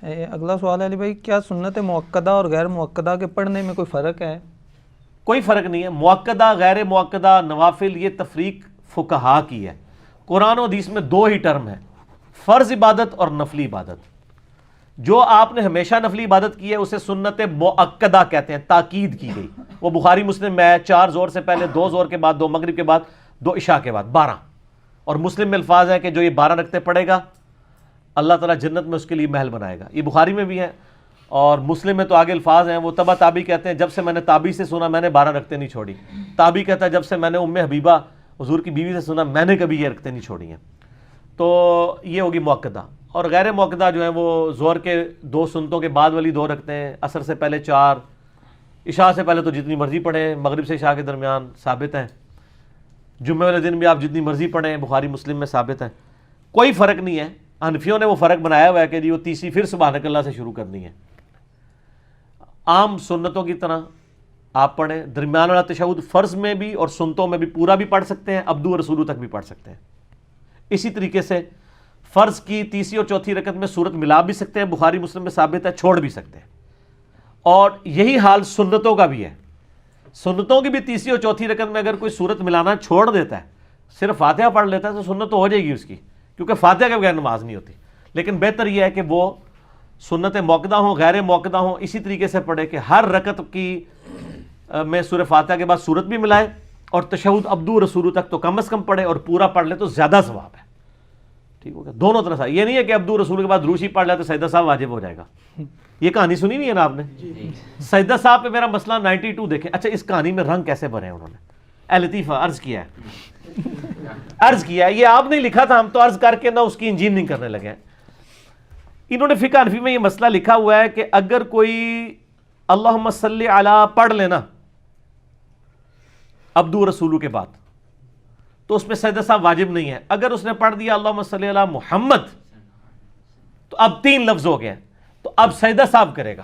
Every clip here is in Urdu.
اگلا سوال ہے علی بھائی، کیا سنت مؤکدہ اور غیر مؤکدہ کے پڑھنے میں کوئی فرق ہے؟ کوئی فرق نہیں ہے. مؤکدہ غیر مؤکدہ نوافل یہ تفریق فقہا کی ہے. قرآن و حدیث میں دو ہی ٹرم ہیں، فرض عبادت اور نفلی عبادت. جو آپ نے ہمیشہ نفلی عبادت کی ہے اسے سنت مؤکدہ کہتے ہیں، تاکید کی گئی. وہ بخاری مسلم میں ہے، 4 ظہر سے پہلے، 2 ظہر کے بعد، 2 مغرب کے بعد، 2 عشاء کے بعد، 12. اور مسلم میں الفاظ ہیں کہ جو یہ 12 رکھتے پڑے گا اللہ تعالیٰ جنت میں اس کے لیے محل بنائے گا. یہ بخاری میں بھی ہے اور مسلم میں تو آگے الفاظ ہیں. وہ تبا تابی کہتے ہیں جب سے میں نے تابی سے سنا میں نے 12 رکھتے نہیں چھوڑی. تابی کہتا ہے جب سے میں نے ام حبیبہ حضور کی بیوی سے سنا میں نے کبھی یہ رکھتے نہیں چھوڑی ہیں. تو یہ ہوگی مؤکدہ. اور غیر مؤکدہ جو ہیں وہ ظہر کے 2 سنتوں کے بعد والی 2 رکھتے ہیں، عصر سے پہلے 4، عشاء سے پہلے تو جتنی مرضی پڑھیں، مغرب سے عشاء کے درمیان ثابت ہیں، جمعے والے دن بھی آپ جتنی مرضی پڑھیں، بخاری مسلم میں ثابت ہے. کوئی فرق نہیں ہے. حنفیوں نے وہ فرق بنایا ہوا ہے کہ جی وہ تیسری پھر سبحانک اللہ سے شروع کرنی ہے. عام سنتوں کی طرح آپ پڑھیں. درمیان والا تشہد فرض میں بھی اور سنتوں میں بھی پورا بھی پڑھ سکتے ہیں، عبدو و رسولو تک بھی پڑھ سکتے ہیں. اسی طریقے سے فرض کی تیسری اور چوتھی رکعت میں سورت ملا بھی سکتے ہیں، بخاری مسلم میں ثابت ہے، چھوڑ بھی سکتے ہیں. اور یہی حال سنتوں کا بھی ہے. سنتوں کی بھی تیسری اور چوتھی رکعت میں اگر کوئی سورت ملانا چھوڑ دیتا ہے، صرف فاتحہ پڑھ لیتا ہے، تو سنت تو ہو جائے گی اس کی، کیونکہ فاتحہ کے بغیر نماز نہیں ہوتی. لیکن بہتر یہ ہے کہ وہ سنت مؤکدہ ہوں، غیر مؤکدہ ہوں، اسی طریقے سے پڑھے کہ ہر رکعت کی میں سورہ فاتحہ کے بعد سورت بھی ملائے، اور تشہد عبدو رسولو تک تو کم از کم پڑھے، اور پورا پڑھ لے تو زیادہ ثواب ہے. ٹھیک ہو گیا؟ دونوں طرح سے. یہ نہیں ہے کہ عبدو رسول کے بعد روشی پڑھ لے تو سجدہ صاحب واجب ہو جائے گا. یہ کہانی سنی نہیں ہے نا آپ نے؟ سجدہ صاحب پہ میرا مسئلہ 92 دیکھیں. اچھا اس کہانی میں رنگ کیسے بھرے ہیں انہوں نے؟ اے لطیفہ عرض کیا ہے یہ آپ نے لکھا تھا، ہم تو عرض کر کے نہ اس کی انجینئرنگ کرنے لگے ہیں. انہوں نے فقہ حنفی میں یہ مسئلہ لکھا ہوا ہے کہ اگر کوئی اللہم صلی علی پڑھ لینا عبدو رسولو کے بعد تو اس میں سجدہ صاحب واجب نہیں ہے. اگر اس نے پڑھ دیا اللہم صلی علی محمد تو اب 3 لفظ ہو گئے، تو اب سجدہ صاحب کرے گا،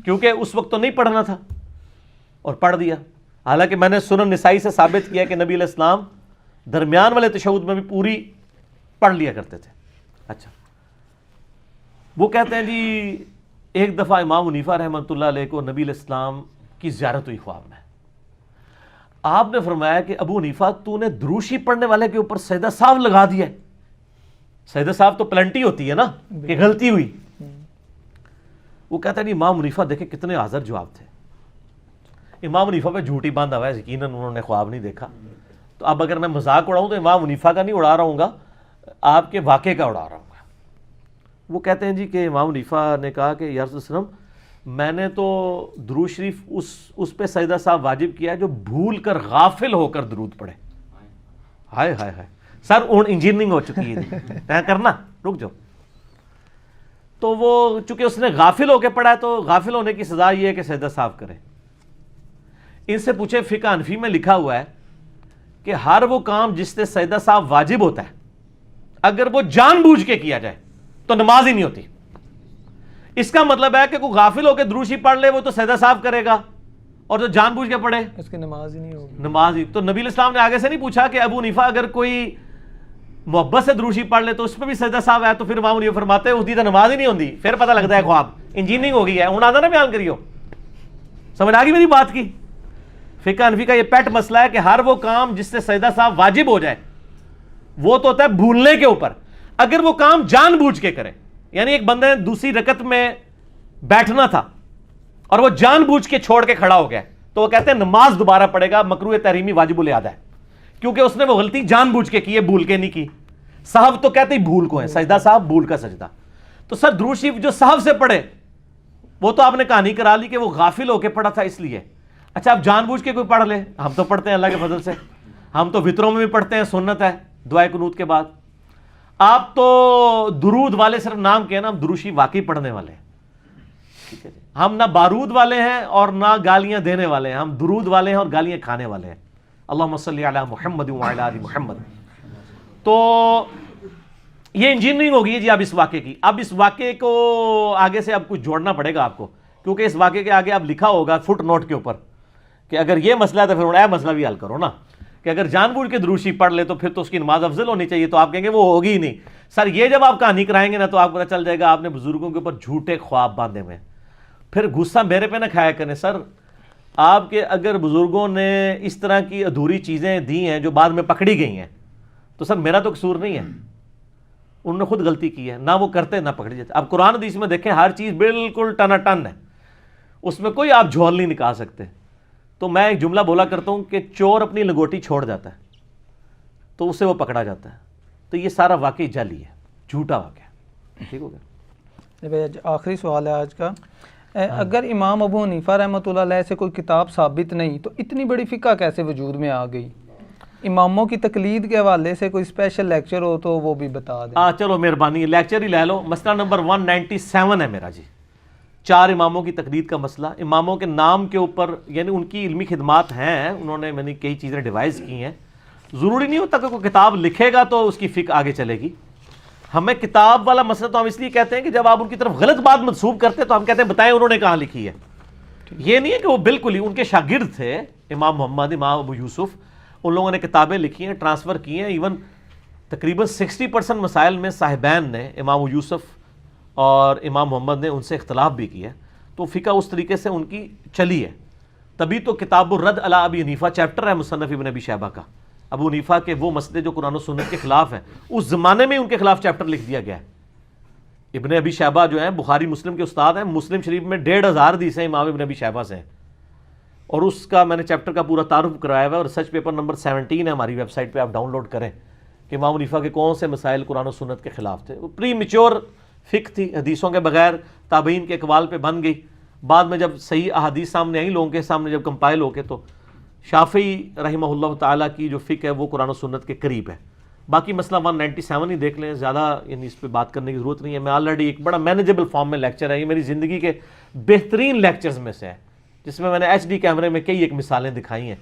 کیونکہ اس وقت تو نہیں پڑھنا تھا اور پڑھ دیا. حالانکہ میں نے سنن نسائی سے ثابت کیا کہ نبی علیہ السلام درمیان والے تشہد میں بھی پوری پڑھ لیا کرتے تھے. اچھا وہ کہتے ہیں جی ایک دفعہ امام حنیفہ رحمۃ اللہ علیہ کو نبی علیہ السلام کی زیارت ہوئی خواب میں. آپ نے فرمایا کہ ابو حنیفہ تو نے دروشی پڑھنے والے کے اوپر سجدہ صاحب لگا دیا. سجدہ صاحب تو پلنٹی ہوتی ہے نا کہ غلطی ہوئی. وہ کہتا ہے امام حنیفہ دیکھیں کتنے حاضر جواب تھے. امام حنیفہ پہ جھوٹی باندھا ہوا ہے، یقیناً انہوں نے خواب نہیں دیکھا. تو اب اگر میں مذاق اڑاؤں تو امام حنیفہ کا نہیں اڑا رہا ہوں گا، آپ کے واقعے کا اڑا رہا ہوں گا. وہ کہتے ہیں جی کہ امام حنیفہ نے کہا کہ یا رسول اللہ علیہ وسلم میں نے تو درود شریف اس پہ سجدہ صاحب واجب کیا ہے جو بھول کر غافل ہو کر درود پڑھے. ہائے ہائے ہائے سر انجینئرنگ ہو چکی ہے جی کرنا رک جاؤ. تو وہ چونکہ اس نے غافل ہو کے پڑھا ہے تو غافل ہونے کی سزا یہ ہے کہ سجدہ صاحب کرے. ان سے پوچھے فقہ حنفی میں لکھا ہوا ہے کہ ہر وہ کام جس سے سجدہ صاحب واجب ہوتا ہے اگر وہ جان بوجھ کے کیا جائے تو نماز ہی نہیں ہوتی. اس کا مطلب ہے کہ کوئی غافل ہو کے دروشی پڑھ لے وہ تو سجدہ صاحب کرے گا، اور جو جان بوجھ کے پڑھے اس کی نماز ہی نہیں ہوگی. نماز ہی. تو نبی علیہ السلام نے آگے سے نہیں پوچھا کہ ابو حنیفہ اگر کوئی محبت سے دروشی پڑھ لے تو اس پہ بھی سجدہ صاحب ہے، تو پھر امام حنیفہ فرماتے ہیں اس دی تو نماز ہی نہیں ہوتی. پھر پتہ لگتا ہے خواب انجینئرنگ ہو گئی ہے. ہوں آدھا نا بیان کریو، سمجھ آ گئی میری بات کی؟ فقہ حنفی کا یہ پیٹ مسئلہ ہے کہ ہر وہ کام جس سے سجدہ صاحب واجب ہو جائے وہ تو ہوتا ہے بھولنے کے اوپر. اگر وہ کام جان بوجھ کے کرے، یعنی ایک بندے نے دوسری رکعت میں بیٹھنا تھا اور وہ جان بوجھ کے چھوڑ کے کھڑا ہو گیا تو وہ کہتے ہیں نماز دوبارہ پڑھے گا، مکروہ تحریمی واجب الادا ہے، کیونکہ اس نے وہ غلطی جان بوجھ کے کی ہے، بھول کے نہیں کی. صحو تو کہتے ہی بھول کو ہے، سجدہ صاحب بھول کا سجدہ. تو سر درود شریف جو صحو سے پڑھے وہ تو آپ نے کہانی کرا لی کہ وہ غافل ہو کے پڑھا تھا اس لیے. اچھا اب جان بوجھ کے کوئی پڑھ لے، ہم تو پڑھتے ہیں اللہ کے فضل سے، ہم تو وطروں میں بھی پڑھتے ہیں، سنت ہے دعائے قنوت کے بعد. آپ تو درود والے صرف نام کے ہیں نا، ہم دروشی واقعی پڑھنے والے ہیں. ٹھیک ہے جی، ہم نہ بارود والے ہیں اور نہ گالیاں دینے والے ہیں، ہم درود والے ہیں اور گالیاں کھانے والے ہیں. اللہم صلی علی محمد وعلی آل محمد. تو یہ انجینئرنگ ہوگی جی اب اس واقعے کی. اب اس واقعے کو آگے سے اب کچھ جوڑنا پڑے گا آپ کو، کیونکہ اس واقعے کے آگے اب لکھا ہوگا فٹ نوٹ کے اوپر کہ اگر یہ مسئلہ ہے تو پھر اے مسئلہ بھی حل کرو نا، کہ اگر جان بوجھ کے دروشی پڑھ لے تو پھر تو اس کی نماز افضل ہونی چاہیے، تو آپ کہیں گے وہ ہوگی ہی نہیں۔ سر یہ جب آپ کہانی کرائیں گے نا تو آپ کو پتہ چل جائے گا آپ نے بزرگوں کے اوپر جھوٹے خواب باندھے ہوئے ہیں۔ پھر غصہ میرے پہ نہ کھایا کریں سر، آپ کے اگر بزرگوں نے اس طرح کی ادھوری چیزیں دی ہیں جو بعد میں پکڑی گئی ہیں تو سر میرا تو قصور نہیں ہے، انہوں نے خود غلطی کی ہے، نہ وہ کرتے نہ پکڑی جاتے۔ اب قرآن حدیث میں دیکھیں ہر چیز بالکل ٹنا ٹن ہے، اس میں کوئی آپ جھول نہیں نکال سکتے۔ تو میں ایک جملہ بولا کرتا ہوں کہ چور اپنی لنگوٹی چھوڑ جاتا ہے تو اسے وہ پکڑا جاتا ہے، تو یہ سارا واقعی جعلی ہے، جھوٹا واقعہ۔ ٹھیک ہو گیا؟ آخری سوال ہے آج کا، اگر امام ابو حنیفہ رحمۃ اللہ علیہ سے کوئی کتاب ثابت نہیں تو اتنی بڑی فقہ کیسے وجود میں آ گئی؟ اماموں کی تقلید کے حوالے سے کوئی اسپیشل لیکچر ہو تو وہ بھی بتا دیں۔ چلو مہربانی ہے، لیکچر ہی لے لو۔ مسئلہ نمبر 197 ہے میرا جی، 4 اماموں کی تقلید کا مسئلہ۔ اماموں کے نام کے اوپر یعنی ان کی علمی خدمات ہیں، انہوں نے میں نے کئی چیزیں ڈیوائز کی ہیں، ضروری نہیں ہوتا کہ کوئی کتاب لکھے گا تو اس کی فقہ آگے چلے گی۔ ہمیں کتاب والا مسئلہ تو ہم اس لیے کہتے ہیں کہ جب آپ ان کی طرف غلط بات منسوب کرتے ہیں تو ہم کہتے ہیں بتائیں انہوں نے کہاں لکھی ہے۔ یہ نہیں ہے کہ وہ بالکل ہی، ان کے شاگرد تھے امام محمد، امام ابو یوسف، ان لوگوں نے کتابیں لکھی ہیں، ٹرانسفر کی ہیں، ایون تقریباً 60% مسائل میں صاحبین نے، امام ابو یوسف اور امام محمد نے ان سے اختلاف بھی کیا ہے، تو فقہ اس طریقے سے ان کی چلی ہے۔ تبھی تو کتاب الرد علی ابی حنیفہ چیپٹر ہے مصنف ابن ابی شیبہ کا، ابو حنیفہ کے وہ مسئلے جو قرآن و سنت کے خلاف ہیں، اس زمانے میں ان کے خلاف چیپٹر لکھ دیا گیا ہے۔ ابن ابی شیبہ جو ہیں بخاری مسلم کے استاد ہیں، مسلم شریف میں 1500 حدیثیں امام ابن ابی شیبہ سے ہیں، اور اس کا میں نے چیپٹر کا پورا تعارف کرایا ہوا ہے، اور ریسرچ پیپر نمبر 17 ہے ہماری ویب سائٹ پہ، آپ ڈاؤن لوڈ کریں کہ امام حنیفہ کے کون سے مسائل قرآن و سنت کے خلاف تھے۔ وہ پری میچور فقہ تھی، حدیثوں کے بغیر تابعین کے اقوال پہ بن گئی، بعد میں جب صحیح احادیث سامنے آئیں لوگوں کے سامنے جب کمپائل ہو کے، تو شافعی رحمہ اللہ تعالیٰ کی جو فقہ ہے وہ قرآن و سنت کے قریب ہے۔ باقی مسئلہ 197 ہی دیکھ لیں، زیادہ یعنی اس پہ بات کرنے کی ضرورت نہیں ہے۔ میں آلریڈی ایک بڑا مینیجبل فارم میں لیکچر ہے، یہ میری زندگی کے بہترین لیکچرز میں سے ہے، جس میں نے ایچ ڈی کیمرے میں کئی ایک مثالیں دکھائی ہیں۔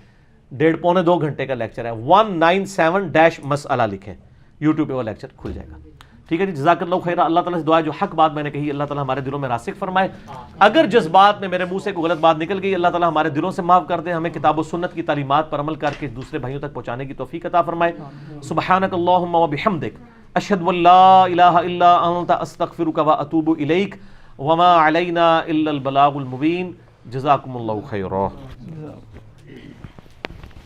1.5 پونے 2 گھنٹے کا لیکچر ہے، 197 مسئلہ لکھیں، یوٹیوب پہ وہ لیکچر کھل جائے گا۔ ٹھیک ہے جی، جزاک اللہ خیر۔ اللہ تعالیٰ سے دعا ہے جو حق بات میں نے کہی اللہ تعالیٰ ہمارے دلوں میں راسخ فرمائے، اگر جذبات میں میرے منہ سے کوئی غلط بات نکل گئی اللہ تعالیٰ ہمارے دلوں سے معاف کر دے، ہمیں کتاب و سنت کی تعلیمات پر عمل کر کے دوسرے بھائیوں تک پہنچانے کی توفیق عطا فرمائے۔ سبحانک اللہم و بحمدک، اشہد ان لا الہ الا انت، استغفرک و اتوب الیک، وما علینا الا البلاغ المبین۔ جزاکم اللہ خیرا۔